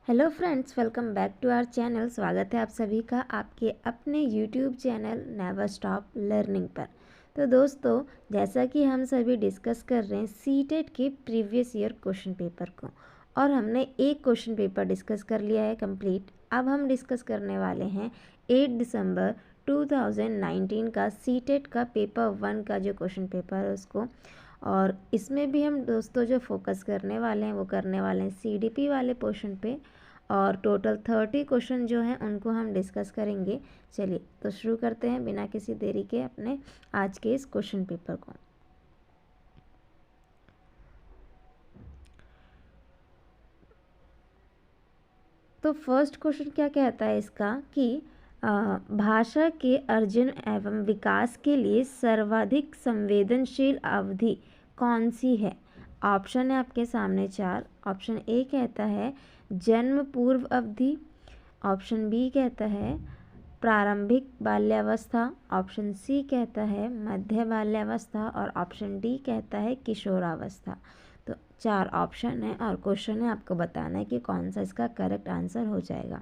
Hello friends, welcome back to our channel. स्वागत है आप सभी का आपके अपने YouTube channel never stop learning पर। तो दोस्तों, जैसा कि हम सभी डिस्कस कर रहे हैं सीटेट के प्रीवियस ईयर क्वेश्चन पेपर को, और हमने एक क्वेश्चन पेपर डिस्कस कर लिया है कंप्लीट। अब हम डिस्कस करने वाले हैं 8 दिसंबर 2019 का सीटेट का पेपर 1 का जो क्वेश्चन पेपर है उसको। और इसमें भी हम दोस्तों जो फोकस करने वाले हैं वो करने वाले हैं सीडीपी वाले पोर्शन पे, और टोटल 30 क्वेश्चन जो हैं उनको हम डिस्कस करेंगे। चलिए तो शुरू करते हैं बिना किसी देरी के अपने आज के इस क्वेश्चन पेपर को। तो फर्स्ट क्वेश्चन क्या कहता है इसका कि भाषा के अर्जन एवं विकास के लिए सर्वाधिक संवेदनशील अवधि कौन सी है। ऑप्शन है आपके सामने 4। ऑप्शन ए कहता है जन्म पूर्व अवधि, ऑप्शन बी कहता है प्रारंभिक बाल्यावस्था, ऑप्शन सी कहता है मध्य बाल्यावस्था, और ऑप्शन डी कहता है किशोरावस्था। तो 4 ऑप्शन है और क्वेश्चन है आपको बताना है कि कौन सा इसका करेक्ट आंसर हो जाएगा।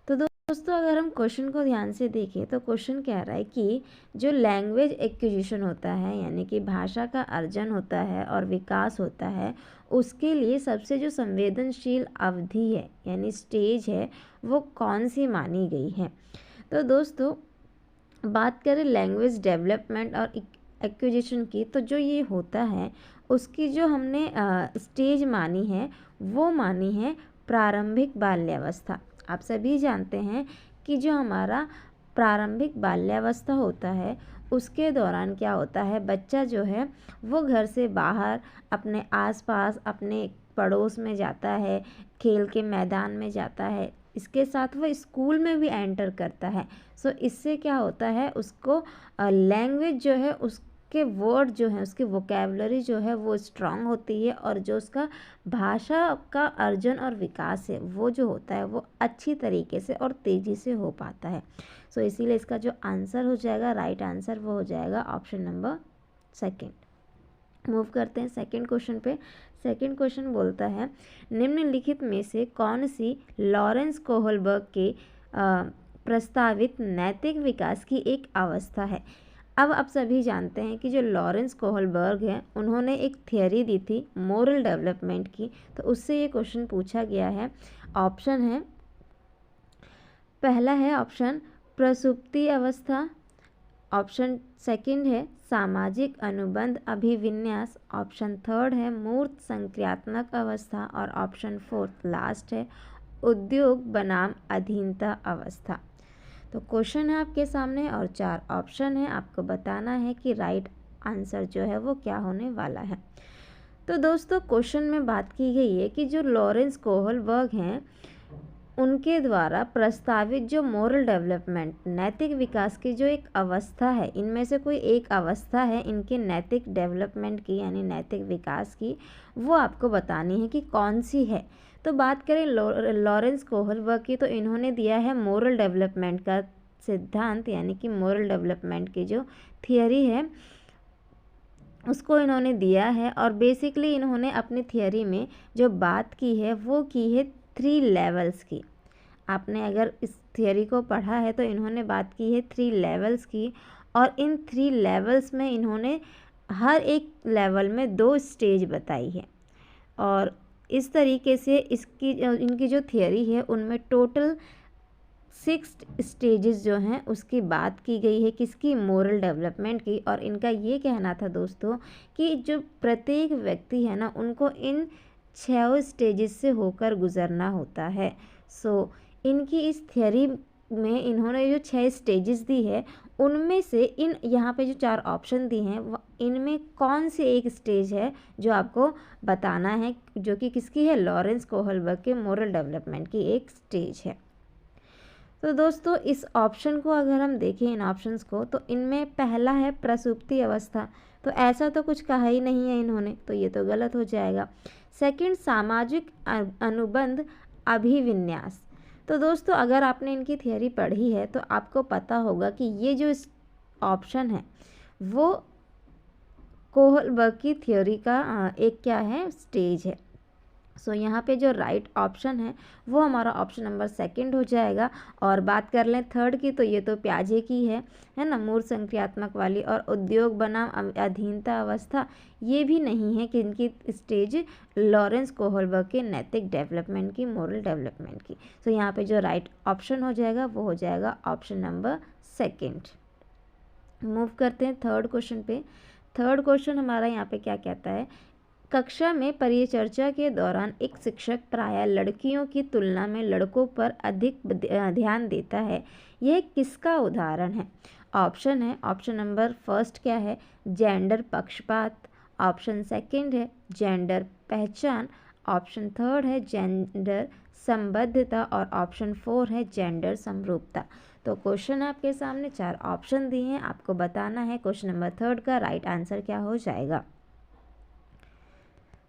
तो दोस्तों, अगर हम क्वेश्चन को ध्यान से देखें तो क्वेश्चन कह रहा है कि जो लैंग्वेज एक्विजिशन होता है, यानी कि भाषा का अर्जन होता है और विकास होता है, उसके लिए सबसे जो संवेदनशील अवधि है यानी स्टेज है वो कौन सी मानी गई है। तो दोस्तों, बात करें लैंग्वेज डेवलपमेंट और एक्विजिशन की, तो जो ये होता है उसकी जो हमने स्टेज मानी है वो मानी है प्रारंभिक बाल्यावस्था। आप सभी जानते हैं कि जो हमारा प्रारंभिक बाल्यावस्था होता है उसके दौरान क्या होता है, बच्चा जो है वो घर से बाहर अपने आसपास अपने पड़ोस में जाता है, खेल के मैदान में जाता है, इसके साथ वो स्कूल में भी एंटर करता है। सो इससे क्या होता है, उसको लैंग्वेज जो है उसके वर्ड जो है उसकी वोकेबलरी जो है वो स्ट्रांग होती है, और जो उसका भाषा का अर्जन और विकास है वो जो होता है वो अच्छी तरीके से और तेज़ी से हो पाता है। सो इसीलिए इसका जो आंसर हो जाएगा, राइट आंसर, वो हो जाएगा ऑप्शन नंबर 2। मूव करते हैं सेकंड क्वेश्चन पे। सेकंड क्वेश्चन बोलता है निम्नलिखित में से कौन सी लॉरेंस कोहलबर्ग के प्रस्तावित नैतिक विकास की एक अवस्था है। अब आप सभी जानते हैं कि जो लॉरेंस कोहलबर्ग हैं उन्होंने एक थियरी दी थी मोरल डेवलपमेंट की, तो उससे ये क्वेश्चन पूछा गया है। ऑप्शन है, पहला है ऑप्शन प्रसुप्ति अवस्था, ऑप्शन सेकंड है सामाजिक अनुबंध अभिविन्यास, ऑप्शन थर्ड है मूर्त संक्रियात्मक अवस्था, और ऑप्शन फोर्थ लास्ट है उद्योग बनाम अधीनता अवस्था। तो क्वेश्चन है आपके सामने और 4 ऑप्शन है, आपको बताना है कि राइट आंसर जो है वो क्या होने वाला है। तो दोस्तों, क्वेश्चन में बात की गई है कि जो लॉरेंस कोहलबर्ग हैं उनके द्वारा प्रस्तावित जो मोरल डेवलपमेंट नैतिक विकास की जो एक अवस्था है, इनमें से कोई एक अवस्था है इनके नैतिक डेवलपमेंट की यानी नैतिक विकास की, वो आपको बतानी है कि कौन सी है। तो बात करें लॉरेंस कोहलबर्ग की, तो इन्होंने दिया है मोरल डेवलपमेंट का सिद्धांत, यानी कि मोरल डेवलपमेंट की जो थियरी है उसको इन्होंने दिया है। और बेसिकली इन्होंने अपनी थियरी में जो बात की है वो की है 3 लेवल्स की। आपने अगर इस थियरी को पढ़ा है तो इन्होंने बात की है 3 लेवल्स की, और इन 3 लेवल्स में इन्होंने हर एक लेवल में 2 स्टेज बताई है। और इस तरीके से इनकी जो थियरी है उनमें टोटल 6 स्टेजेस जो हैं उसकी बात की गई है, किसकी, मोरल डेवलपमेंट की। और इनका ये कहना था दोस्तों कि जो प्रत्येक व्यक्ति है ना उनको इन 6 स्टेजेस से होकर गुजरना होता है। सो इनकी इस थियरी में इन्होंने जो 6 स्टेजेस दी है उनमें से इन यहाँ पे जो 4 ऑप्शन दिए हैं इनमें कौन सी एक स्टेज है जो आपको बताना है, जो कि किसकी है, लॉरेंस कोहलबर्ग के मोरल डेवलपमेंट की एक स्टेज है। तो दोस्तों, इस ऑप्शन को अगर हम देखें, इन ऑप्शंस को, तो इनमें पहला है प्रसुप्ति अवस्था, तो ऐसा तो कुछ कहा ही नहीं है इन्होंने, तो ये तो गलत हो जाएगा। सेकंड, सामाजिक अनुबंध अभिविन्यास। तो दोस्तों, अगर आपने इनकी थियरी पढ़ी है तो आपको पता होगा कि ये जो ऑप्शन है वो कोहलबर्ग की थ्योरी का एक क्या है, स्टेज है। सो यहाँ पे जो राइट ऑप्शन है वो हमारा ऑप्शन नंबर सेकंड हो जाएगा। और बात कर लें थर्ड की, तो ये तो प्याजे की है ना, मूर्त संक्रियात्मक वाली। और उद्योग बनाम अधीनता अवस्था, ये भी नहीं है कि इनकी स्टेज लॉरेंस कोहलबर्ग के नैतिक डेवलपमेंट की, मोरल डेवलपमेंट की। सो यहाँ पे जो राइट ऑप्शन हो जाएगा वो हो जाएगा ऑप्शन नंबर सेकंड। मूव करते हैं थर्ड क्वेश्चन पे। थर्ड क्वेश्चन हमारा यहाँ पे क्या कहता है, कक्षा में परिचर्चा के दौरान एक शिक्षक प्रायः लड़कियों की तुलना में लड़कों पर अधिक ध्यान देता है, यह किसका उदाहरण है? ऑप्शन है, ऑप्शन नंबर फर्स्ट क्या है, जेंडर पक्षपात, ऑप्शन सेकंड है जेंडर पहचान, ऑप्शन थर्ड है जेंडर संबद्धता और ऑप्शन फोर है जेंडर समरूपता। तो क्वेश्चन आपके सामने 4 ऑप्शन दिए हैं, आपको बताना है क्वेश्चन नंबर थर्ड का राइट आंसर क्या हो जाएगा।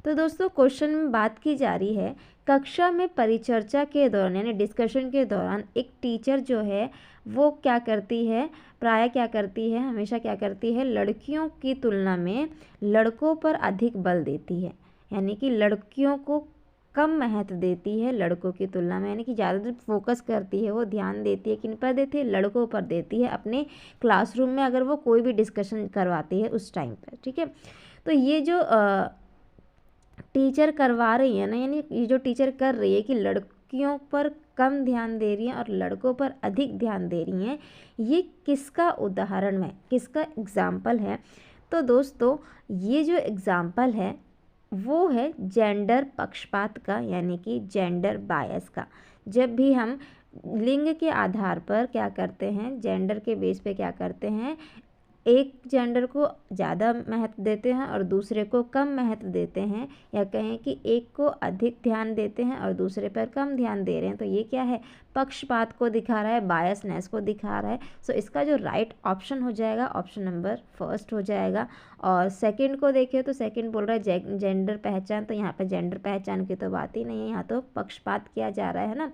तो दोस्तों क्वेश्चन में बात की जा रही है, कक्षा में परिचर्चा के दौरान यानी डिस्कशन के दौरान एक टीचर जो है वो क्या करती है, प्रायः क्या करती है, हमेशा क्या करती है, लड़कियों की तुलना में लड़कों पर अधिक बल देती है, यानी कि लड़कियों को कम महत्व देती है लड़कों की तुलना में, यानी कि ज़्यादातर फोकस करती है, वो ध्यान देती है, किन पर देती है, लड़कों पर देती है अपने क्लासरूम में अगर वो कोई भी डिस्कशन करवाती है उस टाइम पर। ठीक है, तो ये जो टीचर करवा रही है ना, यानी ये जो टीचर कर रही है कि लड़कियों पर कम ध्यान दे रही हैं और लड़कों पर अधिक ध्यान दे रही हैं, ये किसका उदाहरण है, किसका एग्जाम्पल है? तो दोस्तों ये जो एग्जाम्पल है वो है जेंडर पक्षपात का, यानी कि जेंडर बायस का। जब भी हम लिंग के आधार पर क्या करते हैं, जेंडर के बेस पे क्या करते हैं, एक जेंडर को ज़्यादा महत्व देते हैं और दूसरे को कम महत्व देते हैं, या कहें कि एक को अधिक ध्यान देते हैं और दूसरे पर कम ध्यान दे रहे हैं, तो ये क्या है, पक्षपात को दिखा रहा है, बायसनेस को दिखा रहा है। सो इसका जो राइट ऑप्शन हो जाएगा ऑप्शन नंबर फर्स्ट हो जाएगा। और सेकंड को देखें तो सेकंड बोल रहा है जेंडर पहचान, तो यहाँ पर जेंडर पहचान की तो बात ही नहीं है, यहाँ तो पक्षपात किया जा रहा है ना।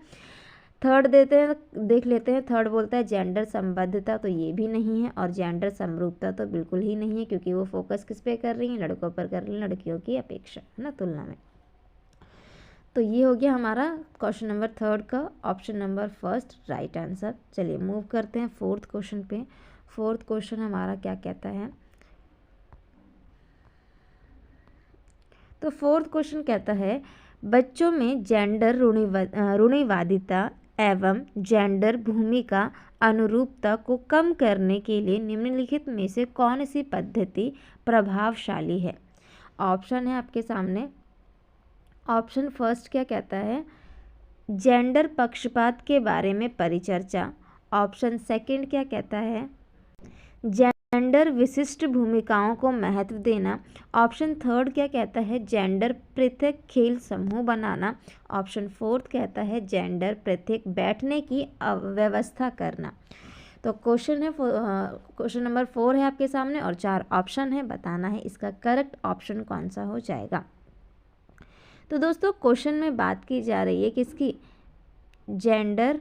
थर्ड देख लेते हैं, थर्ड बोलता है जेंडर संबद्धता, तो ये भी नहीं है। और जेंडर समरूपता तो बिल्कुल ही नहीं है, क्योंकि वो फोकस किस पे कर रही हैं, लड़कों पर कर रही हैं, लड़कियों की अपेक्षा, है ना, तुलना में। तो ये हो गया हमारा क्वेश्चन नंबर थर्ड का option number first right answer. चलिए मूव करते हैं फोर्थ क्वेश्चन पे। फोर्थ क्वेश्चन हमारा क्या कहता है, तो फोर्थ क्वेश्चन कहता है, बच्चों में जेंडर रूढ़िवादिता एवं जेंडर भूमिका अनुरूपता को कम करने के लिए निम्नलिखित में से कौन सी पद्धति प्रभावशाली है? ऑप्शन है आपके सामने। ऑप्शन फर्स्ट क्या कहता है, जेंडर पक्षपात के बारे में परिचर्चा। ऑप्शन सेकंड क्या कहता है, जेंडर विशिष्ट भूमिकाओं को महत्व देना। ऑप्शन थर्ड क्या कहता है, जेंडर पृथक खेल समूह बनाना। ऑप्शन फोर्थ कहता है जेंडर पृथक बैठने की व्यवस्था करना। तो क्वेश्चन है क्वेश्चन नंबर 4 है आपके सामने और 4 ऑप्शन है, बताना है इसका करेक्ट ऑप्शन कौन सा हो जाएगा। तो दोस्तों क्वेश्चन में बात की जा रही है किसकी, जेंडर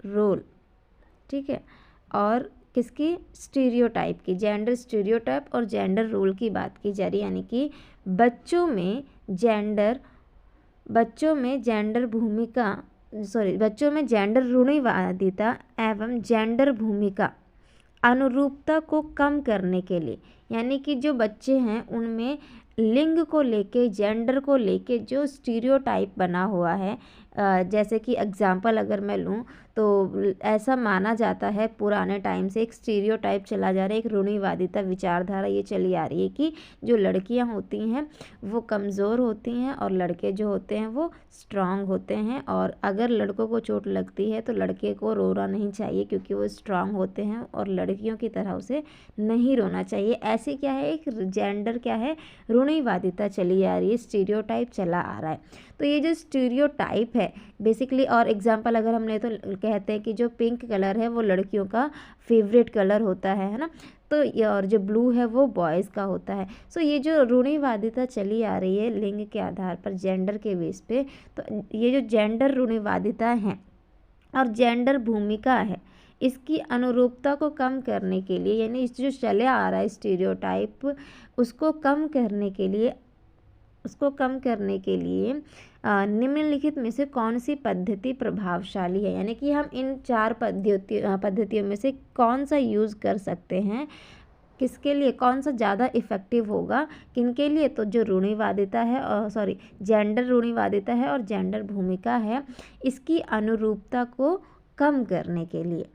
रोल, ठीक है, और किसकी, स्टीरियोटाइप की, जेंडर स्टीरियोटाइप और जेंडर रोल की बात की जा रही है, यानी कि बच्चों में जेंडर रूढ़िवादिता एवं जेंडर भूमिका अनुरूपता को कम करने के लिए, यानी कि जो बच्चे हैं उनमें लिंग को लेके, जेंडर को लेके जो स्टीरियोटाइप बना हुआ है, जैसे कि एग्जांपल अगर मैं लूँ तो ऐसा माना जाता है, पुराने टाइम से एक स्टीरियोटाइप चला जा रहा है, एक रूढ़िवादिता विचारधारा ये चली आ रही है कि जो लड़कियां होती हैं वो कमज़ोर होती हैं और लड़के जो होते हैं वो स्ट्रांग होते हैं, और अगर लड़कों को चोट लगती है तो लड़के को रोना नहीं चाहिए क्योंकि वो स्ट्रांग होते हैं, और लड़कियों की तरह उसे नहीं रोना चाहिए। ऐसे क्या है, एक जेंडर क्या है, रूढ़िवादिता चली आ रही है, स्टीरियोटाइप चला आ रहा है। तो ये जो स्टीरियोटाइप है बेसिकली, और एग्जांपल अगर हम ले तो कहते हैं कि जो पिंक कलर है वो लड़कियों का फेवरेट कलर होता है ना, तो ये, और जो ब्लू है वो बॉयज़ का होता है। सो ये जो रूढ़िवादिता चली आ रही है लिंग के आधार पर, जेंडर के बेस पे, तो ये जो जेंडर रूढ़िवादिता है और जेंडर भूमिका है, इसकी अनुरूपता को कम करने के लिए, यानी इस जो चले आ रहा है स्टीरियोटाइप, उसको कम करने के लिए निम्नलिखित में से कौन सी पद्धति प्रभावशाली है, यानी कि हम इन 4 पद्धतियों में से कौन सा यूज़ कर सकते हैं, किसके लिए कौन सा ज़्यादा इफ़ेक्टिव होगा, किनके लिए, तो जो रूढ़िवादिता है जेंडर रूढ़िवादिता है और जेंडर भूमिका है, इसकी अनुरूपता को कम करने के लिए।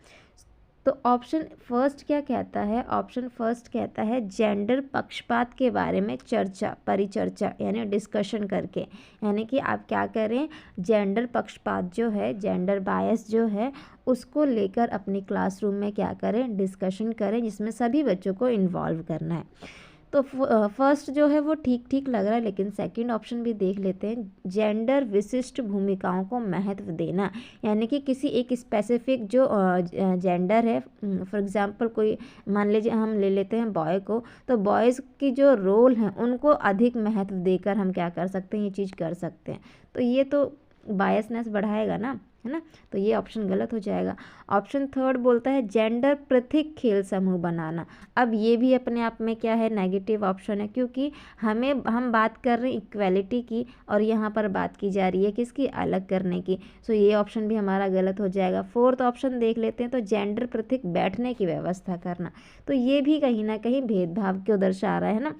तो ऑप्शन फर्स्ट क्या कहता है, ऑप्शन फर्स्ट कहता है जेंडर पक्षपात के बारे में परिचर्चा यानी डिस्कशन करके, यानी कि आप क्या करें, जेंडर पक्षपात जो है, जेंडर बायस जो है, उसको लेकर अपनी क्लासरूम में क्या करें, डिस्कशन करें, जिसमें सभी बच्चों को इन्वॉल्व करना है। तो फर्स्ट जो है वो ठीक ठीक लग रहा है, लेकिन सेकंड ऑप्शन भी देख लेते हैं, जेंडर विशिष्ट भूमिकाओं को महत्व देना, यानी कि किसी एक स्पेसिफिक जो जेंडर है, फॉर एग्जांपल कोई मान लीजिए हम ले लेते हैं बॉय को, तो बॉयज़ की जो रोल हैं उनको अधिक महत्व देकर हम क्या कर सकते हैं, ये चीज़ कर सकते हैं। तो ये तो बायसनेस बढ़ाएगा ना, है ना, तो ये ऑप्शन गलत हो जाएगा। ऑप्शन थर्ड बोलता है जेंडर पृथक खेल समूह बनाना। अब ये भी अपने आप में क्या है, नेगेटिव ऑप्शन है, क्योंकि हम बात कर रहे हैं इक्वेलिटी की और यहाँ पर बात की जा रही है किसकी, अलग करने की। सो ये ऑप्शन भी हमारा गलत हो जाएगा। फोर्थ ऑप्शन देख लेते हैं, तो जेंडर पृथक बैठने की व्यवस्था करना, तो ये भी कहीं ना कहीं भेदभाव को दर्शा रहा है ना,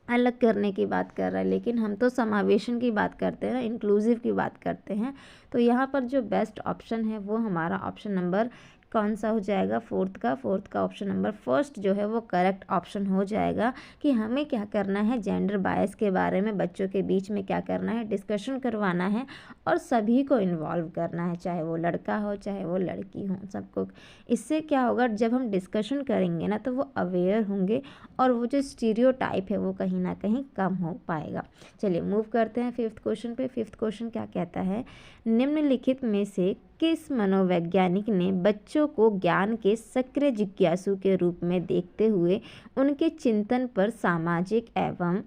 अलग करने की बात कर रहा है, लेकिन हम तो समावेशन की बात करते हैं ना, इंक्लूसिव की बात करते हैं। तो यहाँ पर जो बेस्ट ऑप्शन है वो हमारा ऑप्शन नंबर कौन सा हो जाएगा, फोर्थ का ऑप्शन नंबर फर्स्ट जो है वो करेक्ट ऑप्शन हो जाएगा, कि हमें क्या करना है, जेंडर बायस के बारे में बच्चों के बीच में क्या करना है, डिस्कशन करवाना है और सभी को इन्वॉल्व करना है, चाहे वो लड़का हो चाहे वो लड़की हो, सबको। इससे क्या होगा, जब हम डिस्कशन करेंगे ना तो वो अवेयर होंगे और वो जो स्टीरियोटाइप है वो कहीं ना कहीं कम हो पाएगा। चलिए मूव करते हैं फिफ्थ क्वेश्चन पे। फिफ्थ क्वेश्चन क्या कहता है, निम्नलिखित में से किस मनोवैज्ञानिक ने बच्चों को ज्ञान के सक्रिय जिज्ञासु के रूप में देखते हुए उनके चिंतन पर सामाजिक एवं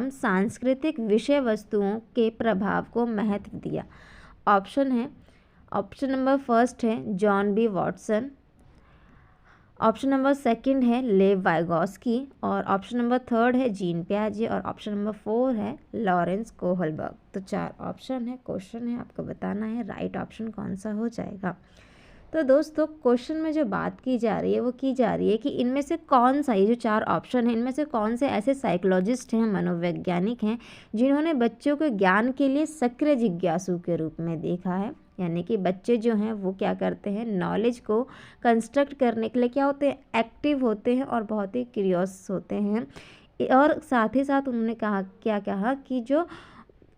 सांस्कृतिक विषय वस्तुओं के प्रभाव को महत्व दिया। ऑप्शन नंबर फर्स्ट है John B Watson, option number second है लेव वाइगॉस्की, और ऑप्शन नंबर थर्ड है जीन पियाजे, और ऑप्शन नंबर 4 है लॉरेंस कोहलबर्ग। तो 4 ऑप्शन है, क्वेश्चन है, आपको बताना है राइट ऑप्शन कौन सा हो जाएगा। तो दोस्तों क्वेश्चन में जो बात की जा रही है वो की जा रही है कि इनमें से कौन सा, ये जो 4 ऑप्शन है इनमें से कौन से ऐसे साइकोलॉजिस्ट हैं, मनोवैज्ञानिक हैं, जिन्होंने बच्चों को ज्ञान के लिए सक्रिय जिज्ञासु के रूप में देखा है। यानी कि बच्चे जो हैं वो क्या करते हैं, नॉलेज को कंस्ट्रक्ट करने के लिए क्या होते हैं, एक्टिव होते हैं और बहुत ही क्यूरियस होते हैं। और साथ ही साथ उन्होंने कहा कि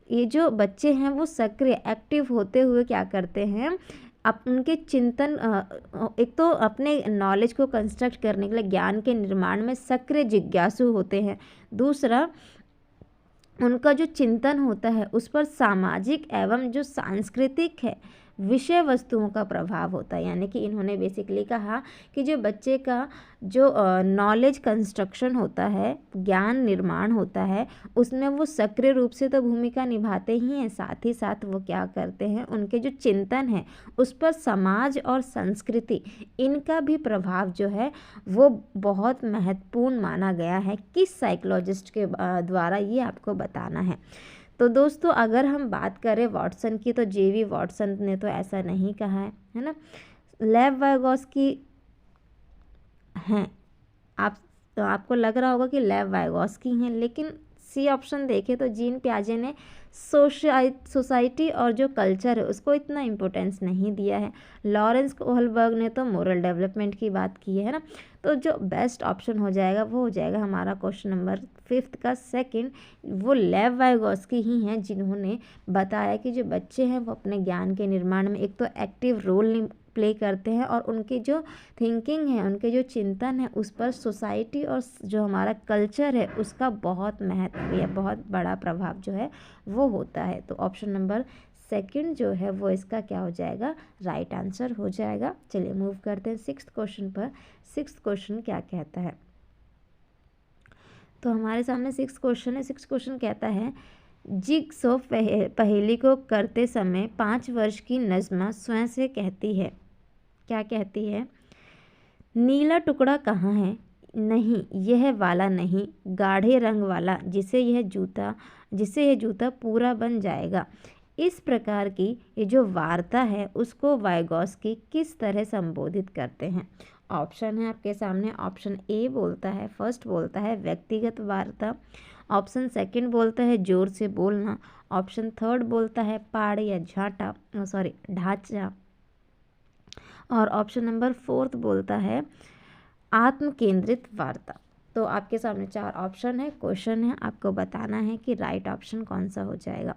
ये जो बच्चे हैं वो सक्रिय एक्टिव होते हुए क्या करते हैं, उनके चिंतन एक तो अपने नॉलेज को कंस्ट्रक्ट करने के लिए ज्ञान के निर्माण में सक्रिय जिज्ञासु होते हैं। दूसरा, उनका जो चिंतन होता है उस पर सामाजिक एवं जो सांस्कृतिक है विषय वस्तुओं का प्रभाव होता है। यानी कि इन्होंने बेसिकली कहा कि जो बच्चे का जो नॉलेज कंस्ट्रक्शन होता है, ज्ञान निर्माण होता है, उसमें वो सक्रिय रूप से तो भूमिका निभाते ही हैं, साथ ही साथ वो क्या करते हैं, उनके जो चिंतन है उस पर समाज और संस्कृति, इनका भी प्रभाव जो है वो बहुत महत्वपूर्ण माना गया है। किस साइकोलॉजिस्ट के द्वारा, ये आपको बताना है। तो दोस्तों अगर हम बात करें वॉटसन की, तो जेवी वॉटसन ने तो ऐसा नहीं कहा है ना, लेव वाइगॉस्की हैं। आपको लग रहा होगा कि लेव वाइगॉस्की हैं, लेकिन सी ऑप्शन देखें तो जीन पियाजे ने सोसाइटी और जो कल्चर है उसको इतना इम्पोर्टेंस नहीं दिया है। लॉरेंस कोहलबर्ग ने तो मोरल डेवलपमेंट की बात की है ना। तो जो बेस्ट ऑप्शन हो जाएगा वो हो जाएगा हमारा क्वेश्चन नंबर 5 का सेकंड, वो लेव वाइगॉस्की ही हैं, जिन्होंने बताया कि जो बच्चे हैं वो अपने ज्ञान के निर्माण में एक तो एक्टिव रोल प्ले करते हैं और उनकी जो थिंकिंग है, उनके जो चिंतन है, उस पर सोसाइटी और जो हमारा कल्चर है उसका बहुत महत्व या बहुत बड़ा प्रभाव जो है वो होता है। तो ऑप्शन नंबर सेकंड जो है वो इसका क्या हो जाएगा, राइट आंसर हो जाएगा। चलिए मूव करते हैं 6th क्वेश्चन पर। 6th क्वेश्चन क्या कहता है, तो हमारे सामने 6th क्वेश्चन है। 6th क्वेश्चन कहता है जिगसॉ पहेली को करते समय 5 वर्ष की नज़्मा स्वयं से कहती है, क्या कहती है? नीला टुकड़ा कहाँ है? नहीं, यह वाला नहीं, गाढ़े रंग वाला, जिसे यह जूता पूरा बन जाएगा। इस प्रकार की ये जो वार्ता है उसको वाइगॉस्की किस तरह संबोधित करते हैं? ऑप्शन है आपके सामने। ऑप्शन ए बोलता है, फर्स्ट बोलता है व्यक्तिगत वार्ता। ऑप्शन सेकंड बोलता है जोर से बोलना। ऑप्शन थर्ड बोलता है पाड़ या ढांचा। और ऑप्शन नंबर फोर्थ बोलता है आत्म केंद्रित वार्ता। तो आपके सामने 4 ऑप्शन है, क्वेश्चन है, आपको बताना है कि राइट ऑप्शन कौन सा हो जाएगा।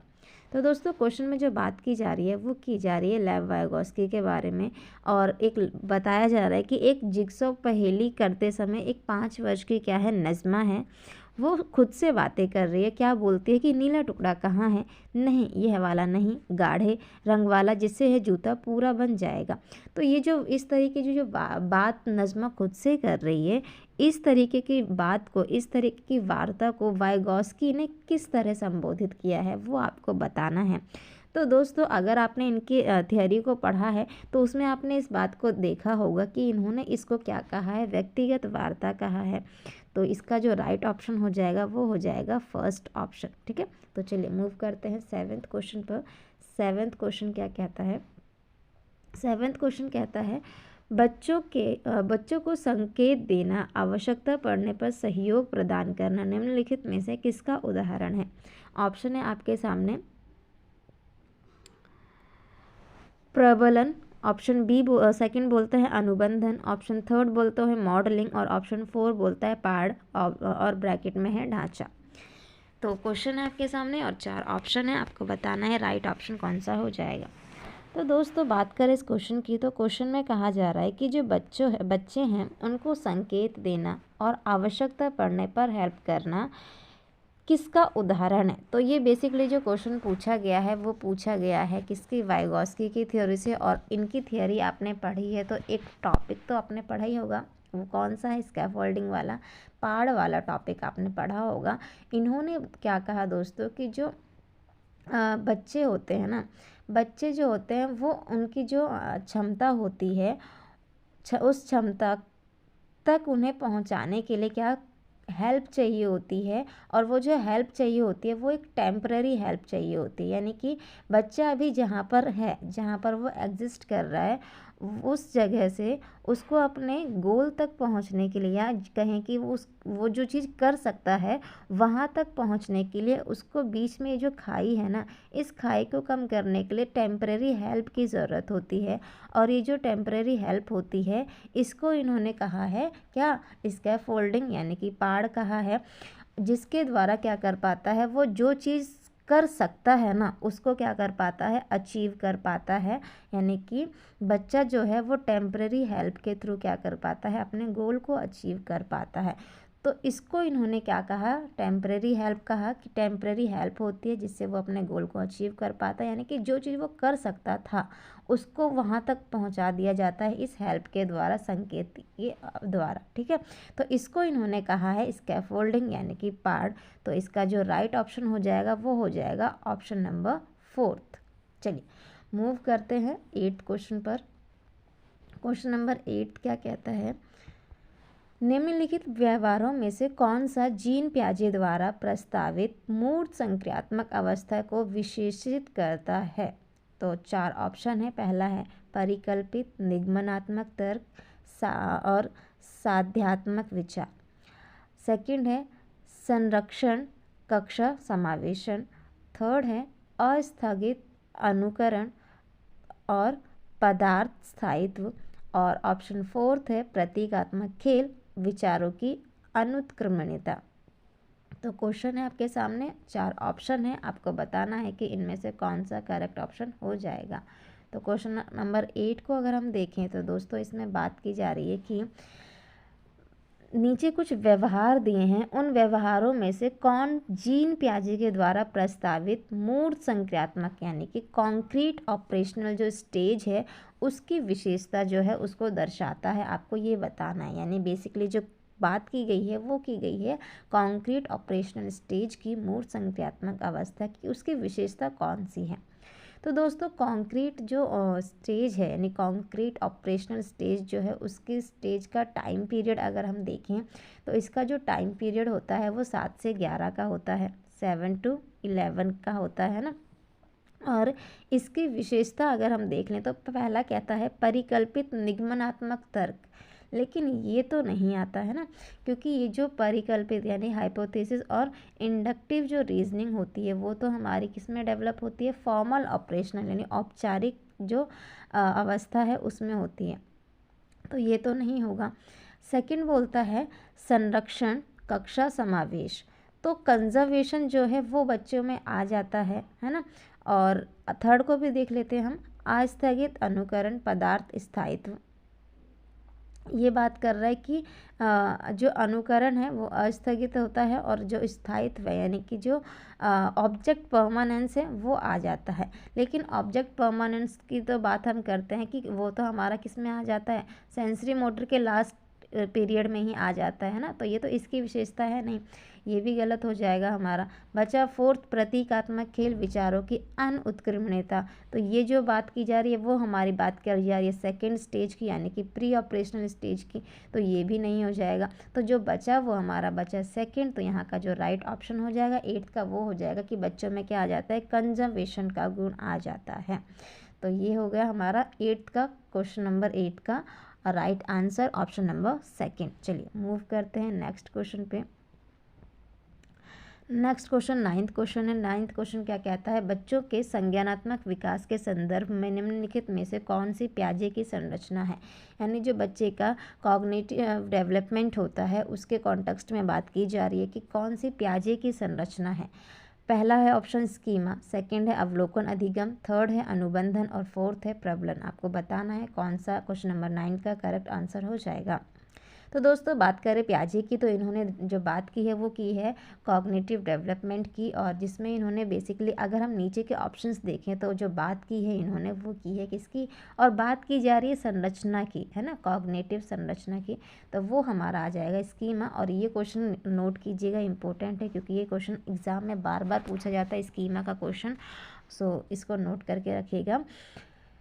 तो दोस्तों क्वेश्चन में जो बात की जा रही है वो की जा रही है लेव वाइगॉस्की के बारे में, और एक बताया जा रहा है कि एक जिगसॉ पहेली करते समय एक 5 वर्ष की क्या है नज़्मा है, वो खुद से बातें कर रही है। क्या बोलती है कि नीला टुकड़ा कहाँ है? नहीं, यह वाला नहीं, गाढ़े रंग वाला, जिससे यह जूता पूरा बन जाएगा। तो ये जो इस तरीके की जो बात नज़्मा खुद से कर रही है, इस तरीके की बात को, इस तरीके की वार्ता को वाइगॉस्की ने किस तरह संबोधित किया है वो आपको बताना है। तो दोस्तों अगर आपने इनकी थियोरी को पढ़ा है तो उसमें आपने इस बात को देखा होगा कि इन्होंने इसको क्या कहा है, व्यक्तिगत वार्ता कहा है। तो इसका जो राइट ऑप्शन हो जाएगा वो हो जाएगा फर्स्ट ऑप्शन। ठीक है, तो चलिए मूव करते हैं 7th क्वेश्चन पर। 7th क्वेश्चन क्या कहता है? 7th क्वेश्चन कहता है बच्चों को संकेत देना, आवश्यकता पड़ने पर सहयोग प्रदान करना निम्नलिखित में से किसका उदाहरण है? ऑप्शन है आपके सामने प्रबलन, ऑप्शन बी सेकंड बोलता है अनुबंधन, ऑप्शन थर्ड बोलता है मॉडलिंग, और ऑप्शन 4 बोलता है पाड़, और ब्रैकेट में है ढांचा। तो क्वेश्चन है आपके सामने और 4 ऑप्शन है, आपको बताना है राइट ऑप्शन कौन सा हो जाएगा। तो दोस्तों बात करें इस क्वेश्चन की, तो क्वेश्चन में कहा जा रहा है कि जो बच्चे हैं उनको संकेत देना और आवश्यकता पड़ने पर हेल्प करना किसका उदाहरण है? तो ये बेसिकली जो क्वेश्चन पूछा गया है वो पूछा गया है किसकी? वाइगॉस्की की थ्योरी से। और इनकी थ्योरी आपने पढ़ी है तो एक टॉपिक तो आपने पढ़ा ही होगा, वो कौन सा है? स्कैफोल्डिंग वाला, पाड़ वाला टॉपिक आपने पढ़ा होगा। इन्होंने क्या कहा दोस्तों कि जो बच्चे होते हैं ना, बच्चे जो होते हैं वो उनकी जो क्षमता होती है, उस क्षमता तक उन्हें पहुंचाने के लिए क्या हेल्प चाहिए होती है। और वो जो हेल्प चाहिए होती है वो एक टेम्पररी हेल्प चाहिए होती है, यानी कि बच्चा अभी जहाँ पर है, जहाँ पर वो एग्जिस्ट कर रहा है, उस जगह से उसको अपने गोल तक पहुँचने के लिए, या कहें कि वो जो चीज़ कर सकता है वहाँ तक पहुँचने के लिए उसको बीच में जो खाई है ना, इस खाई को कम करने के लिए टेम्पररी हेल्प की ज़रूरत होती है। और ये जो टेम्पररी हेल्प होती है इसको इन्होंने कहा है क्या? स्कैफोल्डिंग, यानी कि पाड़ कहा है, जिसके द्वारा क्या कर पाता है, वो जो चीज़ कर सकता है ना उसको क्या कर पाता है? अचीव कर पाता है। यानी कि बच्चा जो है वो टेम्पररी हेल्प के थ्रू क्या कर पाता है? अपने गोल को अचीव कर पाता है। तो इसको इन्होंने क्या कहा? टेम्पररी हेल्प कहा, कि टेम्पररी हेल्प होती है जिससे वो अपने गोल को अचीव कर पाता है, यानी कि जो चीज़ वो कर सकता था उसको वहाँ तक पहुँचा दिया जाता है इस हेल्प के द्वारा, संकेत के द्वारा। ठीक है, तो इसको इन्होंने कहा है स्कैफोल्डिंग, यानी कि पाड़। तो इसका जो राइट ऑप्शन हो जाएगा वो हो जाएगा ऑप्शन नंबर 4th। चलिए मूव करते हैं 8th क्वेश्चन पर। क्वेश्चन नंबर 8 क्या कहता है? निम्नलिखित व्यवहारों में से कौन सा जीन पियाजे द्वारा प्रस्तावित मूर्त संक्रियात्मक अवस्था को विशेषित करता है? तो 4 ऑप्शन है। पहला है परिकल्पित निगमनात्मक तर्क और साध्यात्मक विचार। सेकंड है संरक्षण कक्षा समावेशन। थर्ड है अस्थगित अनुकरण और पदार्थ स्थायित्व। और ऑप्शन 4th है प्रतीकात्मक खेल, विचारों की अनुत्क्रमणीयता। तो क्वेश्चन है आपके सामने, 4 ऑप्शन है, आपको बताना है कि इनमें से कौन सा करेक्ट ऑप्शन हो जाएगा। तो क्वेश्चन नंबर 8 को अगर हम देखें तो दोस्तों इसमें बात की जा रही है कि नीचे कुछ व्यवहार दिए हैं, उन व्यवहारों में से कौन जीन पियाजे के द्वारा प्रस्तावित मूर्त संक्रियात्मक, यानी कि कॉन्क्रीट ऑपरेशनल जो स्टेज है उसकी विशेषता जो है उसको दर्शाता है, आपको ये बताना है। यानी बेसिकली जो बात की गई है वो की गई है कॉन्क्रीट ऑपरेशनल स्टेज की मूर्त संक्रियात्मक अवस्था की, उसकी विशेषता कौन सी है। तो दोस्तों कॉन्क्रीट जो स्टेज है यानी कॉन्क्रीट ऑपरेशनल स्टेज जो है उसकी स्टेज का टाइम पीरियड अगर हम देखें तो इसका जो टाइम पीरियड होता है वो 7 से 11 का होता है, 7 to 11 का होता है ना। और इसकी विशेषता अगर हम देख लें तो पहला कहता है परिकल्पित निगमनात्मक तर्क, लेकिन ये तो नहीं आता है ना, क्योंकि ये जो परिकल्पित यानी हाइपोथेसिस और इंडक्टिव जो रीजनिंग होती है वो तो हमारी किस में डेवलप होती है, फॉर्मल ऑपरेशनल यानी औपचारिक जो अवस्था है उसमें होती है, तो ये तो नहीं होगा। सेकंड बोलता है संरक्षण कक्षा समावेश, तो कंजर्वेशन जो है वो बच्चों में आ जाता है ना। और थर्ड को भी देख लेते हैं हम, आस्थगित अनुकरण पदार्थ स्थायित्व, ये बात कर रहा है कि जो अनुकरण है वो अस्थगित होता है और जो स्थायित्व है यानी कि जो ऑब्जेक्ट परमानेंस है वो आ जाता है। लेकिन ऑब्जेक्ट परमानेंस की तो बात हम करते हैं कि वो तो हमारा किस में आ जाता है, सेंसरी मोटर के लास्ट पीरियड में ही आ जाता है ना, तो ये तो इसकी विशेषता है नहीं, ये भी गलत हो जाएगा हमारा। बचा फोर्थ प्रतीकात्मक खेल विचारों की अनुत्क्रमणीयता, तो ये जो बात की जा रही है वो हमारी बात करी जा रही है सेकेंड स्टेज की यानी कि प्री ऑपरेशनल स्टेज की, तो ये भी नहीं हो जाएगा। तो जो बचा वो हमारा बचा सेकेंड, तो यहाँ का जो राइट ऑप्शन हो जाएगा एट्थ का वो हो जाएगा कि बच्चों में क्या आ जाता है, कंजर्वेशन का गुण आ जाता है। तो ये हो गया हमारा एट्थ का क्वेश्चन नंबर 8 का right answer option number second. चलिए मूव करते हैं नेक्स्ट क्वेश्चन पे। नेक्स्ट क्वेश्चन नाइन्थ क्वेश्चन है। नाइन्थ क्वेश्चन क्या कहता है, बच्चों के संज्ञानात्मक विकास के संदर्भ में निम्नलिखित में से कौन सी प्याजे की संरचना है, यानी जो बच्चे का कॉग्निटिव डेवलपमेंट होता है उसके कॉन्टेक्स्ट में बात की जा रही है कि कौन सी प्याजे की संरचना है। पहला है ऑप्शन स्कीमा, सेकंड है अवलोकन अधिगम, थर्ड है अनुबंधन और फोर्थ है प्रबलन। आपको बताना है कौन सा क्वेश्चन नंबर 9 का करेक्ट आंसर हो जाएगा। तो दोस्तों बात करें प्याजे की, तो इन्होंने जो बात की है वो की है कॉग्निटिव डेवलपमेंट की, और जिसमें इन्होंने बेसिकली अगर हम नीचे के ऑप्शंस देखें तो जो बात की है इन्होंने वो की है किसकी, और बात की जा रही है संरचना की, है ना, कॉग्निटिव संरचना की, तो वो हमारा आ जाएगा स्कीमा। और ये क्वेश्चन नोट कीजिएगा, इंपॉर्टेंट है क्योंकि ये क्वेश्चन एग्जाम में बार बार पूछा जाता है स्कीमा का क्वेश्चन, सो इसको नोट करके रखिएगा।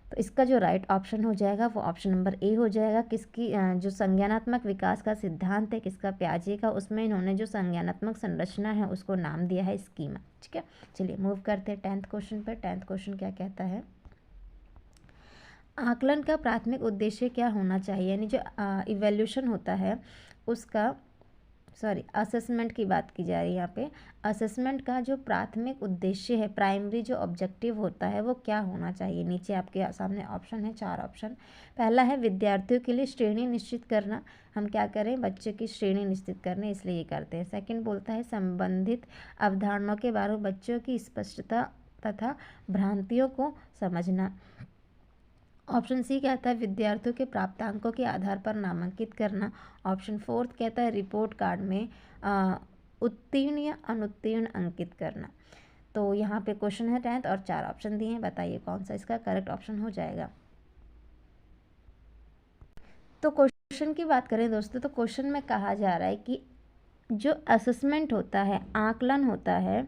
तो इसका जो राइट ऑप्शन हो जाएगा वो ऑप्शन नंबर ए हो जाएगा। किसकी जो संज्ञानात्मक विकास का सिद्धांत है किसका, प्याजे का, उसमें इन्होंने जो संज्ञानात्मक संरचना है उसको नाम दिया है स्कीमा। ठीक है, चलिए मूव करते हैं 10th क्वेश्चन पर। 10th क्वेश्चन क्या कहता है, आकलन का प्राथमिक उद्देश्य क्या होना चाहिए, यानी जो इवैल्यूएशन होता है उसका, सॉरी असेसमेंट की बात की जा रही है यहाँ पे, असेसमेंट का जो प्राथमिक उद्देश्य है, प्राइमरी जो ऑब्जेक्टिव होता है वो क्या होना चाहिए। नीचे आपके सामने ऑप्शन है, 4 ऑप्शन। पहला है विद्यार्थियों के लिए श्रेणी निश्चित करना, हम क्या करें, बच्चे की श्रेणी निश्चित करने इसलिए ये करते हैं। सेकंड बोलता है संबंधित अवधारणाओं के बारे में बच्चों की स्पष्टता तथा भ्रांतियों को समझना। ऑप्शन सी कहता है विद्यार्थियों के प्राप्तांकों के आधार पर नामांकित करना। ऑप्शन फोर्थ कहता है रिपोर्ट कार्ड में उत्तीर्ण या अनुत्तीर्ण अंकित करना। तो यहाँ पे क्वेश्चन है 10th और 4 ऑप्शन दिए हैं, बताइए कौन सा इसका करेक्ट ऑप्शन हो जाएगा। तो क्वेश्चन की बात करें दोस्तों, तो क्वेश्चन में कहा जा रहा है कि जो असेसमेंट होता है, आकलन होता है,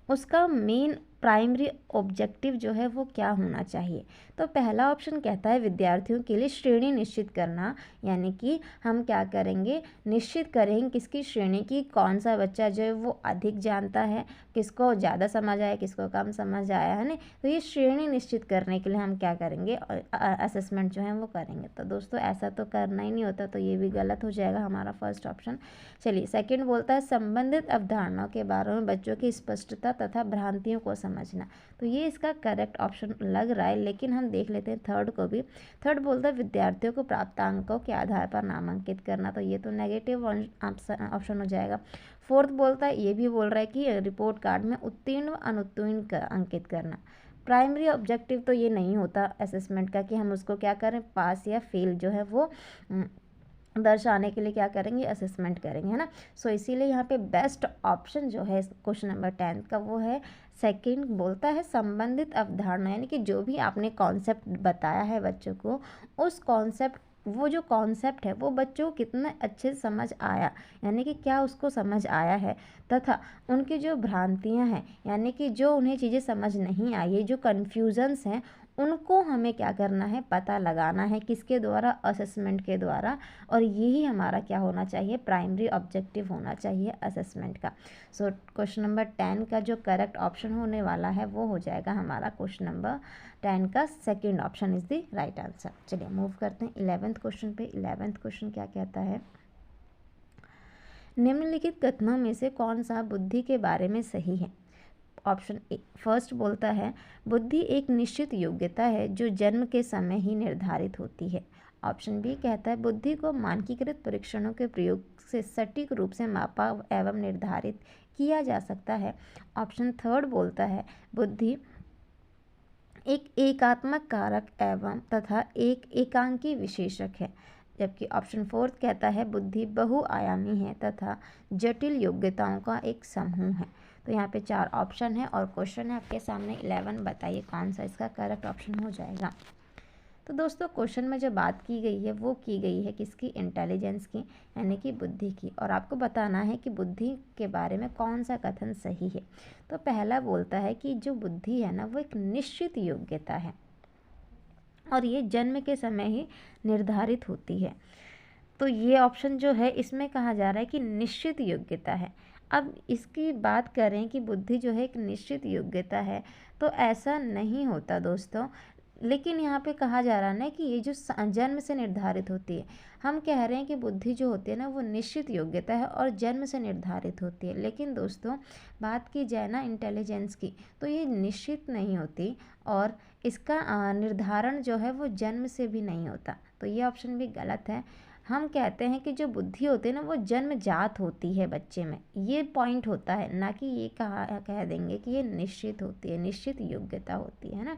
उसका मेन प्राइमरी ऑब्जेक्टिव जो है वो क्या होना चाहिए। तो पहला ऑप्शन कहता है विद्यार्थियों के लिए श्रेणी निश्चित करना, यानी कि हम क्या करेंगे, निश्चित करेंगे किसकी श्रेणी की, कौन सा बच्चा जो है वो अधिक जानता है, किसको ज़्यादा समझ आया, किसको कम समझ आया, है ना। तो ये श्रेणी निश्चित करने के लिए हम क्या करेंगे, असेसमेंट जो है वो करेंगे। तो दोस्तों ऐसा तो करना ही नहीं होता, तो ये भी गलत हो जाएगा हमारा फर्स्ट ऑप्शन। चलिए सेकंड बोलता है संबंधित अवधारणाओं के बारे में बच्चों की स्पष्टता तथा भ्रांतियों को समझना, तो ये इसका करेक्ट ऑप्शन लग रहा है। लेकिन हम देख लेते हैं थर्ड को भी। थर्ड बोलता है विद्यार्थियों को प्राप्तांकों के आधार पर नामांकित करना, तो ये तो नेगेटिव ऑप्शन हो जाएगा। फोर्थ बोलता है, ये भी बोल रहा है कि रिपोर्ट कार्ड में उत्तीर्ण व अनुत्तीर्ण अंकित करना। प्राइमरी ऑब्जेक्टिव तो ये नहीं होता असेसमेंट का कि हम उसको क्या करें, पास या फेल जो है वो दर्शाने के लिए क्या करेंगे, असेसमेंट करेंगे, है ना। सो इसीलिए यहाँ पे बेस्ट ऑप्शन जो है क्वेश्चन नंबर 10 का वो है सेकंड, बोलता है संबंधित अवधारणा, यानी कि जो भी आपने कॉन्सेप्ट बताया है बच्चों को, उस कॉन्सेप्ट वो जो कॉन्सेप्ट है वो बच्चों को कितना अच्छे से समझ आया, यानी कि क्या उसको समझ आया है, तथा उनकी जो भ्रांतियां हैं, यानी कि जो उन्हें चीज़ें समझ नहीं आई है, जो कन्फ्यूजन्स हैं, उनको हमें क्या करना है, पता लगाना है। किसके द्वारा? असेसमेंट के द्वारा। और यही हमारा क्या होना चाहिए, प्राइमरी ऑब्जेक्टिव होना चाहिए असेसमेंट का। सो क्वेश्चन नंबर 10 का जो करेक्ट ऑप्शन होने वाला है वो हो जाएगा हमारा क्वेश्चन नंबर 10 का second option is the right answer. चलिए मूव करते हैं 11th क्वेश्चन पे। 11th क्वेश्चन क्या कहता है, निम्नलिखित कथनों में से कौन सा बुद्धि के बारे में सही है? ऑप्शन ए फर्स्ट बोलता है बुद्धि एक निश्चित योग्यता है जो जन्म के समय ही निर्धारित होती है। ऑप्शन बी कहता है बुद्धि को मानकीकृत परीक्षणों के प्रयोग से सटीक रूप से मापा एवं निर्धारित किया जा सकता है। ऑप्शन थर्ड बोलता है बुद्धि एक एकात्मक कारक एवं तथा एक एकांकी विशेषक है। जबकि ऑप्शन फोर्थ कहता है बुद्धि बहुआयामी है तथा जटिल योग्यताओं का एक समूह है। तो यहाँ पे 4 ऑप्शन है और क्वेश्चन है आपके सामने 11। बताइए कौन सा इसका करेक्ट ऑप्शन हो जाएगा। तो दोस्तों क्वेश्चन में जो बात की गई है वो की गई है किसकी, इंटेलिजेंस की, यानी कि बुद्धि की। और आपको बताना है कि बुद्धि के बारे में कौन सा कथन सही है। तो पहला बोलता है कि जो बुद्धि है ना वो एक निश्चित योग्यता है और ये जन्म के समय ही निर्धारित होती है। तो ये ऑप्शन जो है इसमें कहा जा रहा है कि निश्चित योग्यता है। अब इसकी बात करें कि बुद्धि जो है एक निश्चित योग्यता है, तो ऐसा नहीं होता दोस्तों। लेकिन यहाँ पे कहा जा रहा है ना कि ये जो जन्म से निर्धारित होती है, हम कह रहे हैं कि बुद्धि जो होती है ना वो निश्चित योग्यता है और जन्म से निर्धारित होती है। लेकिन दोस्तों बात की जाए ना इंटेलिजेंस की, तो ये निश्चित नहीं होती और इसका निर्धारण जो है वो जन्म से भी नहीं होता। तो ये ऑप्शन भी गलत है। हम कहते हैं कि जो बुद्धि होती है ना वो जन्मजात होती है बच्चे में, ये पॉइंट होता है, ना कि ये कह देंगे कि ये निश्चित होती है, निश्चित योग्यता होती है ना।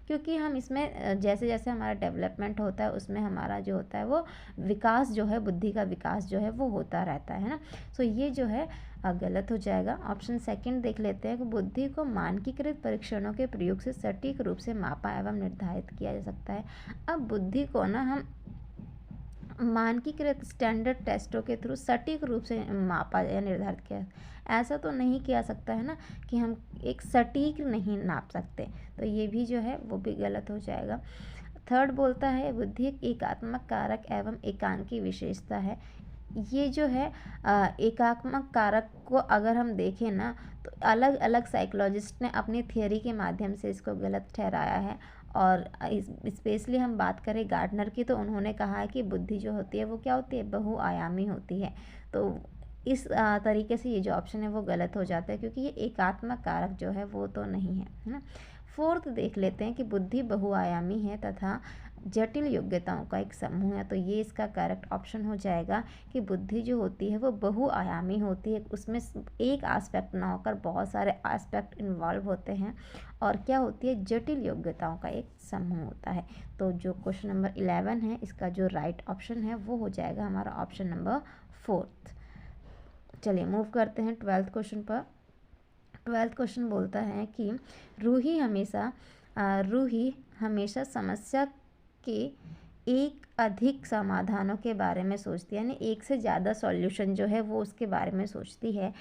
क्योंकि हम इसमें जैसे जैसे हमारा डेवलपमेंट होता है उसमें हमारा जो होता है वो विकास जो है, बुद्धि का विकास जो है वो होता रहता है ना। सो ये जो है गलत हो जाएगा। ऑप्शन सेकंड देख लेते हैं कि बुद्धि को मानकीकृत परीक्षणों के प्रयोग से सटीक रूप से मापा एवं निर्धारित किया जा सकता है। अब बुद्धि को ना हम मानकीकृत स्टैंडर्ड टेस्टों के थ्रू सटीक रूप से मापा या निर्धारित किया, ऐसा तो नहीं किया सकता है ना कि हम एक सटीक नहीं नाप सकते। तो ये भी जो है वो भी गलत हो जाएगा। थर्ड बोलता है बुद्धि एक एकात्मक कारक एवं एकांकी विशेषता है। ये जो है एकात्मक कारक को अगर हम देखें ना तो अलग अलग साइकोलॉजिस्ट ने अपनी थियोरी के माध्यम से इसको गलत ठहराया है। और स्पेशली हम बात करें गार्डनर की तो उन्होंने कहा है कि बुद्धि जो होती है वो क्या होती है, बहुआयामी होती है। तो इस तरीके से ये जो ऑप्शन है वो गलत हो जाता है क्योंकि ये एकात्मक कारक जो है वो तो नहीं है ना। फोर्थ देख लेते हैं कि बुद्धि बहुआयामी है तथा जटिल योग्यताओं का एक समूह है। तो ये इसका करेक्ट ऑप्शन हो जाएगा कि बुद्धि जो होती है वो बहुआयामी होती है, उसमें एक एस्पेक्ट ना होकर बहुत सारे एस्पेक्ट इन्वॉल्व होते हैं और क्या होती है, जटिल योग्यताओं का एक समूह होता है। तो जो क्वेश्चन नंबर 11 है इसका जो राइट ऑप्शन है वो हो जाएगा हमारा ऑप्शन नंबर 4। चलिए मूव करते हैं 12th क्वेश्चन पर। 12th क्वेश्चन बोलता है कि रूही हमेशा समस्या के एक अधिक समाधानों के बारे में सोचती है, यानी एक से ज़्यादा सॉल्यूशन जो है वो उसके बारे में सोचती है।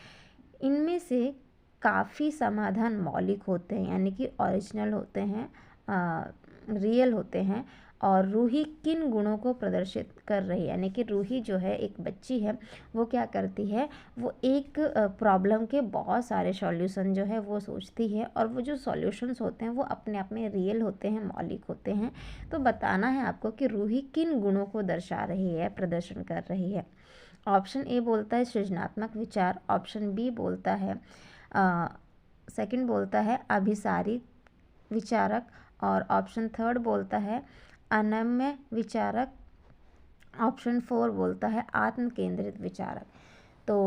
इनमें से काफ़ी समाधान मौलिक होते हैं, यानी कि ओरिजिनल होते हैं, रियल होते हैं। और रूही किन गुणों को प्रदर्शित कर रही है, यानी कि रूही जो है एक बच्ची है वो क्या करती है, वो एक प्रॉब्लम के बहुत सारे सॉल्यूशन जो है वो सोचती है और वो जो सॉल्यूशंस होते हैं वो अपने आप में रियल होते हैं, मौलिक होते हैं। तो बताना है आपको कि रूही किन गुणों को दर्शा रही है, प्रदर्शन कर रही है। ऑप्शन ए बोलता है सृजनात्मक विचार, ऑप्शन बी बोलता है सेकंड बोलता है अभिसारी विचारक और ऑप्शन थर्ड बोलता है अनम्य विचारक, ऑप्शन 4 बोलता है आत्म केंद्रित विचारक। तो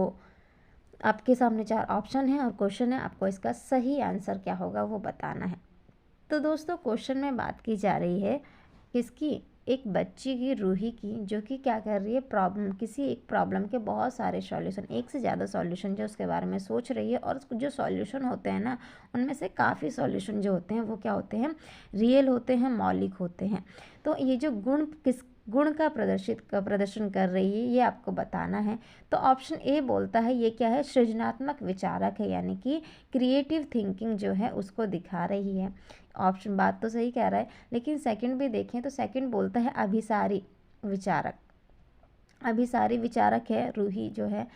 आपके सामने 4 ऑप्शन है और क्वेश्चन है आपको इसका सही आंसर क्या होगा वो बताना है। तो दोस्तों क्वेश्चन में बात की जा रही है किसकी, एक बच्ची की, रूही की, जो कि क्या कर रही है, किसी एक प्रॉब्लम के बहुत सारे सॉल्यूशन, एक से ज़्यादा सॉल्यूशन जो उसके बारे में सोच रही है। और जो सॉल्यूशन होते हैं ना उनमें से काफ़ी सॉल्यूशन जो होते हैं वो क्या होते हैं, रियल होते हैं, मौलिक होते हैं। तो ये जो गुण गुण का प्रदर्शन कर रही है, ये आपको बताना है। तो ऑप्शन ए बोलता है ये क्या है, सृजनात्मक विचारक है, यानी कि क्रिएटिव थिंकिंग जो है उसको दिखा रही है। ऑप्शन बात तो सही कह रहा है, लेकिन सेकंड भी देखें तो सेकंड बोलता है अभिसारी विचारक। अभिसारी विचारक है रूही जो है।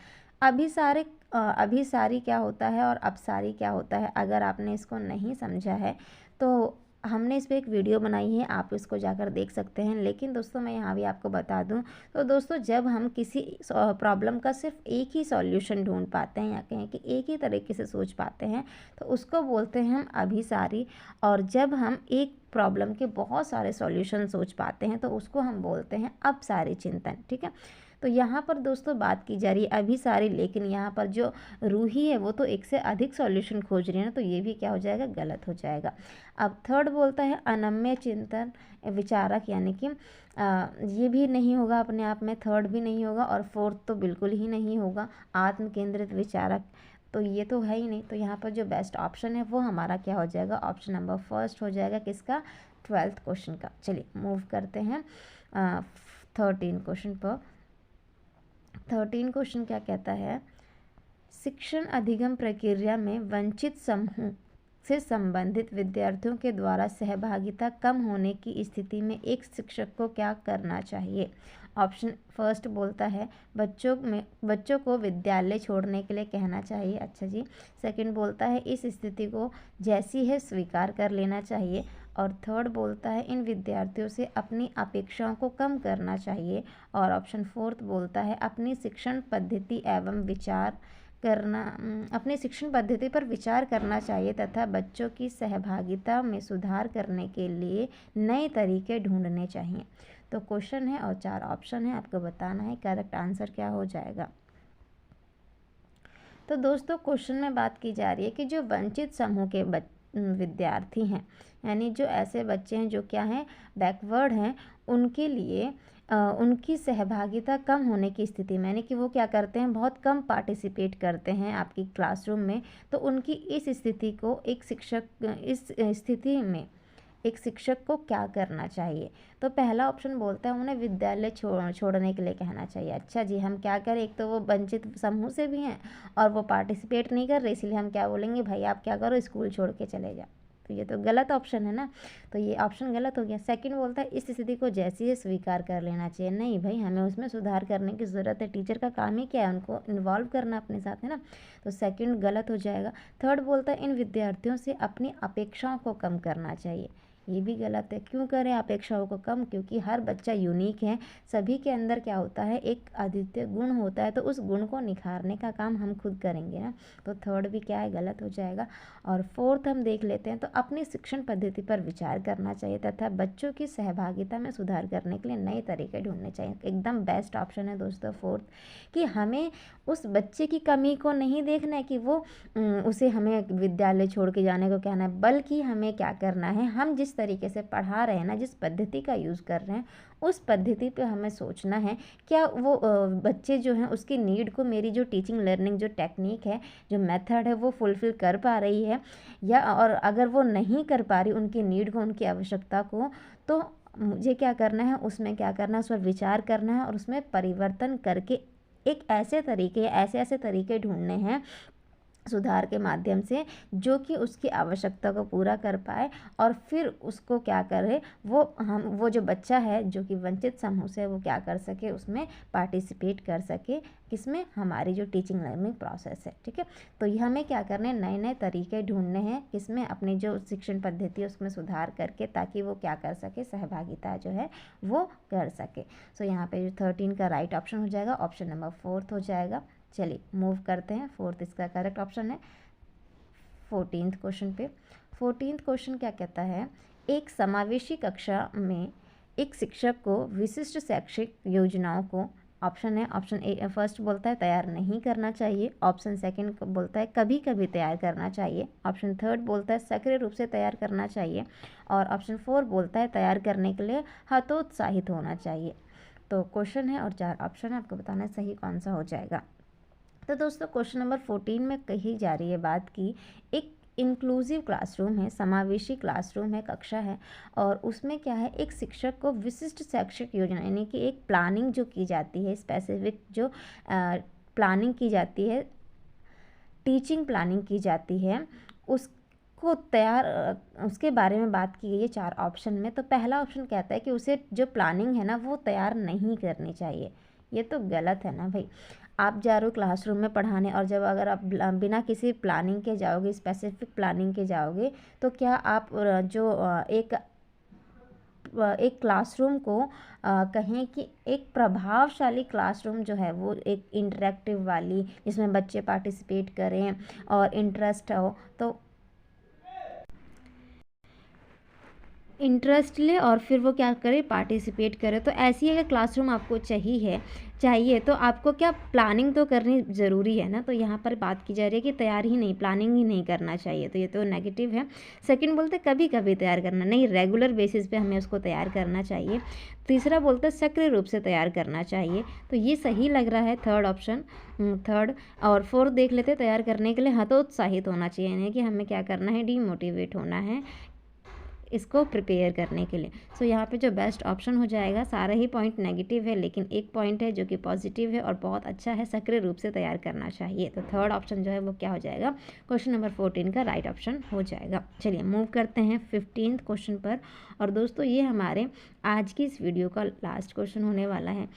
अभिसारी क्या होता है और अपसारी क्या होता है, अगर आपने इसको नहीं समझा है तो हमने इस पर एक वीडियो बनाई है, आप इसको जाकर देख सकते हैं। लेकिन दोस्तों मैं यहाँ भी आपको बता दूँ, तो दोस्तों जब हम किसी प्रॉब्लम का सिर्फ एक ही सॉल्यूशन ढूंढ पाते हैं, या कहें कि एक ही तरीके से सोच पाते हैं, तो उसको बोलते हैं हम अभिसारी। और जब हम एक प्रॉब्लम के बहुत सारे सॉल्यूशन सोच पाते हैं तो उसको हम बोलते हैं अपसारी चिंतन। ठीक है, तो यहाँ पर दोस्तों बात की जा रही है अभिसारी, लेकिन यहाँ पर जो रूही है वो तो एक से अधिक सॉल्यूशन खोज रही है ना, तो ये भी क्या हो जाएगा, गलत हो जाएगा। अब थर्ड बोलता है अनम्य चिंतन विचारक, यानी कि ये भी नहीं होगा अपने आप में, थर्ड भी नहीं होगा, और फोर्थ तो बिल्कुल ही नहीं होगा आत्म केंद्रित विचारक, तो ये तो है ही नहीं। तो यहाँ पर जो बेस्ट ऑप्शन है वो हमारा क्या हो जाएगा, ऑप्शन नंबर फर्स्ट हो जाएगा, किसका, 12th क्वेश्चन का। चलिए मूव करते हैं 13 क्वेश्चन पर। 13 क्वेश्चन क्या कहता है, शिक्षण अधिगम प्रक्रिया में वंचित समूह से संबंधित विद्यार्थियों के द्वारा सहभागिता कम होने की स्थिति में एक शिक्षक को क्या करना चाहिए। ऑप्शन फर्स्ट बोलता है बच्चों को विद्यालय छोड़ने के लिए कहना चाहिए। अच्छा जी। सेकंड बोलता है इस स्थिति को जैसी है स्वीकार कर लेना चाहिए। और थर्ड बोलता है इन विद्यार्थियों से अपनी अपेक्षाओं को कम करना चाहिए। और ऑप्शन फोर्थ बोलता है अपनी शिक्षण पद्धति पर विचार करना चाहिए तथा बच्चों की सहभागिता में सुधार करने के लिए नए तरीके ढूंढने चाहिए। तो क्वेश्चन है और 4 ऑप्शन है, आपको बताना है करेक्ट आंसर क्या हो जाएगा। तो दोस्तों क्वेश्चन में बात की जा रही है कि जो वंचित समूह के विद्यार्थी हैं, यानी जो ऐसे बच्चे हैं जो क्या हैं, बैकवर्ड हैं, उनके लिए उनकी सहभागिता कम होने की स्थिति में, यानी कि वो क्या करते हैं, बहुत कम पार्टिसिपेट करते हैं आपकी क्लासरूम में, तो उनकी इस स्थिति को इस स्थिति में एक शिक्षक को क्या करना चाहिए। तो पहला ऑप्शन बोलता है उन्हें विद्यालय छोड़ने के लिए कहना चाहिए। अच्छा जी, हम क्या करें, एक तो वो वंचित समूह से भी हैं और वो पार्टिसिपेट नहीं कर रहे, इसलिए हम क्या बोलेंगे, भाई आप क्या करो, स्कूल छोड़ के चले जाओ। तो ये तो गलत ऑप्शन है ना, तो ये ऑप्शन गलत हो गया। सेकंड बोलता है इस स्थिति को जैसी है स्वीकार कर लेना चाहिए। नहीं भाई, हमें उसमें सुधार करने की ज़रूरत है, टीचर का काम ही क्या है, उनको इन्वॉल्व करना अपने साथ, है ना, तो सेकंड गलत हो जाएगा। थर्ड बोलता है इन विद्यार्थियों से अपनी अपेक्षाओं को कम करना चाहिए। ये भी गलत है। क्यों करें अपेक्षाओं को कम, क्योंकि हर बच्चा यूनिक है, सभी के अंदर क्या होता है, एक अद्वितीय गुण होता है, तो उस गुण को निखारने का काम हम खुद करेंगे ना, तो थर्ड भी क्या है, गलत हो जाएगा। और फोर्थ हम देख लेते हैं, तो अपनी शिक्षण पद्धति पर विचार करना चाहिए तथा बच्चों की सहभागिता में सुधार करने के लिए नए तरीके ढूंढने चाहिए। एकदम बेस्ट ऑप्शन है दोस्तों फोर्थ, कि हमें उस बच्चे की कमी को नहीं देखना है कि वो उसे हमें विद्यालय छोड़ के जाने को कहना है, बल्कि हमें क्या करना है, हम जिस तरीके से पढ़ा रहे हैं ना, जिस पद्धति का यूज़ कर रहे हैं, उस पद्धति पे हमें सोचना है क्या वो बच्चे जो हैं उसकी नीड को मेरी जो टीचिंग लर्निंग जो टेक्निक है, जो मेथड है, वो फुलफ़िल कर पा रही है, या और अगर वो नहीं कर पा रही उनकी नीड को, उनकी आवश्यकता को, तो मुझे क्या करना है, उसमें क्या करना है, उस पर विचार करना है और उसमें परिवर्तन करके एक ऐसे ऐसे तरीके ढूंढने हैं सुधार के माध्यम से जो कि उसकी आवश्यकता को पूरा कर पाए, और फिर उसको क्या करे, वो जो बच्चा है जो कि वंचित समूह से, वो क्या कर सके, उसमें पार्टिसिपेट कर सके, किसमें, हमारी जो टीचिंग लर्निंग प्रोसेस है। ठीक है, तो ये हमें क्या करने हैं, नए नए तरीके ढूंढने हैं, किसमें, अपनी जो शिक्षण पद्धति है उसमें सुधार करके, ताकि वो क्या कर सके, सहभागिता जो है वो कर सके। सो यहाँ पे जो 13 का राइट ऑप्शन हो जाएगा, ऑप्शन नंबर फोर्थ हो जाएगा। चलिए मूव करते हैं, फोर्थ इसका करेक्ट ऑप्शन है। 14th क्वेश्चन पे। 14th क्वेश्चन क्या कहता है, एक समावेशी कक्षा में एक शिक्षक को विशिष्ट शैक्षिक योजनाओं को, ऑप्शन है, ऑप्शन ए फर्स्ट बोलता है तैयार नहीं करना चाहिए, ऑप्शन सेकंड बोलता है कभी कभी तैयार करना चाहिए, ऑप्शन थर्ड बोलता है सक्रिय रूप से तैयार करना चाहिए, और ऑप्शन 4 बोलता है तैयार करने के लिए हतोत्साहित होना चाहिए। तो क्वेश्चन है और 4 ऑप्शन है, आपको बताना है सही कौन सा हो जाएगा। तो दोस्तों क्वेश्चन नंबर 14 में कही जा रही है बात की, एक इंक्लूसिव क्लासरूम है, समावेशी क्लासरूम है, कक्षा है, और उसमें क्या है, एक शिक्षक को विशिष्ट शैक्षिक योजना यानी कि एक प्लानिंग जो की जाती है, स्पेसिफिक जो प्लानिंग की जाती है, टीचिंग प्लानिंग की जाती है, उसको तैयार उसके बारे में बात की गई है 4 ऑप्शन में। तो पहला ऑप्शन कहता है कि उसे जो प्लानिंग है ना वो तैयार नहीं करनी चाहिए। ये तो गलत है ना भाई। आप जा रहे हो क्लासरूम में पढ़ाने, और जब अगर आप बिना किसी प्लानिंग के जाओगे, स्पेसिफिक प्लानिंग के जाओगे, तो क्या आप जो एक क्लासरूम को कहें कि एक प्रभावशाली क्लासरूम जो है वो एक इंटरेक्टिव वाली, जिसमें बच्चे पार्टिसिपेट करें और इंटरेस्ट हो, तो इंटरेस्ट ले और फिर वो क्या करे, पार्टिसिपेट करे। तो ऐसी अगर क्लासरूम आपको चाहिए तो आपको क्या प्लानिंग तो करनी ज़रूरी है ना। तो यहाँ पर बात की जा रही है कि तैयार ही नहीं, प्लानिंग ही नहीं करना चाहिए, तो ये तो नेगेटिव है। सेकंड बोलते कभी कभी तैयार करना, नहीं, रेगुलर बेसिस पे हमें उसको तैयार करना चाहिए। तीसरा बोलते सक्रिय रूप से तैयार करना चाहिए, तो ये सही लग रहा है थर्ड ऑप्शन, थर्ड। और फोर्थ देख लेते, तैयार करने के लिए हतोत्साहित होना चाहिए, यानी कि हमें क्या करना है, डीमोटिवेट होना है इसको प्रिपेयर करने के लिए। सो यहाँ पे जो बेस्ट ऑप्शन हो जाएगा, सारे ही पॉइंट नेगेटिव है लेकिन एक पॉइंट है जो कि पॉजिटिव है और बहुत अच्छा है, सक्रिय रूप से तैयार करना चाहिए। तो थर्ड ऑप्शन जो है वो क्या हो जाएगा, क्वेश्चन नंबर 14 का राइट ऑप्शन हो जाएगा। चलिए मूव करते हैं 15th क्वेश्चन पर। और दोस्तों ये हमारे आज की इस वीडियो का लास्ट क्वेश्चन होने वाला है।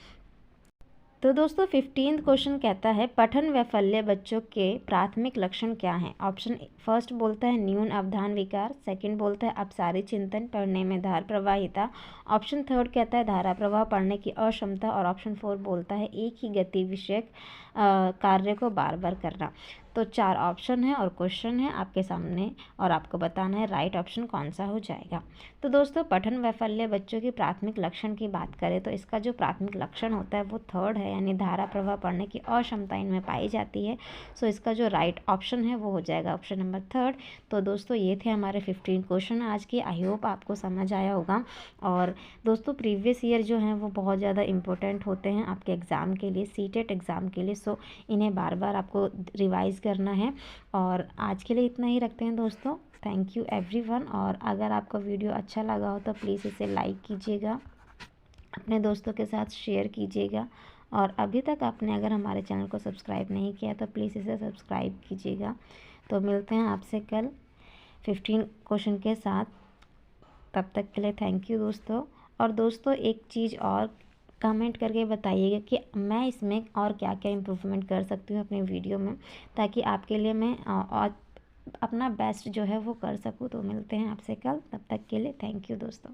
तो दोस्तों 15th क्वेश्चन कहता है, पठन वैफल्य बच्चों के प्राथमिक लक्षण क्या हैं। ऑप्शन फर्स्ट बोलता है न्यून अवधान विकार, सेकंड बोलता है अपसारी चिंतन, पढ़ने में धार प्रवाहिता, ऑप्शन थर्ड कहता है धारा प्रवाह, पढ़ने की अक्षमता, और ऑप्शन 4 बोलता है एक ही गति विषयक कार्य को बार बार करना। तो 4 ऑप्शन है और क्वेश्चन है आपके सामने और आपको बताना है राइट ऑप्शन कौन सा हो जाएगा। तो दोस्तों पठन वैफल्य बच्चों की प्राथमिक लक्षण की बात करें तो इसका जो प्राथमिक लक्षण होता है वो थर्ड है, यानी धारा प्रवाह, पढ़ने की अक्षमता इनमें पाई जाती है। सो इसका जो राइट ऑप्शन है वो हो जाएगा ऑप्शन नंबर थर्ड। तो दोस्तों ये थे हमारे 15 क्वेश्चन आज के। आई होप आपको समझ आया होगा। और दोस्तों प्रीवियस ईयर जो हैं वो बहुत ज़्यादा इंपॉर्टेंट होते हैं आपके एग्ज़ाम के लिए, सीटेट एग्ज़ाम के लिए। सो इन्हें बार बार आपको रिवाइज़ करना है। और आज के लिए इतना ही रखते हैं दोस्तों। Thank you everyone. और अगर आपको वीडियो अच्छा लगा हो तो प्लीज़ इसे लाइक कीजिएगा, अपने दोस्तों के साथ शेयर कीजिएगा, और अभी तक आपने अगर हमारे चैनल को सब्सक्राइब नहीं किया तो प्लीज़ इसे सब्सक्राइब कीजिएगा। तो मिलते हैं आपसे कल 15 क्वेश्चन के साथ। तब तक के लिए थैंक यू दोस्तों। और दोस्तों एक चीज़ और कमेंट करके बताइएगा कि मैं इसमें और क्या क्या इम्प्रूवमेंट कर सकती हूँ अपनी वीडियो में, ताकि आपके लिए मैं और अपना बेस्ट जो है वो कर सकूँ। तो मिलते हैं आपसे कल, तब तक के लिए थैंक यू दोस्तों।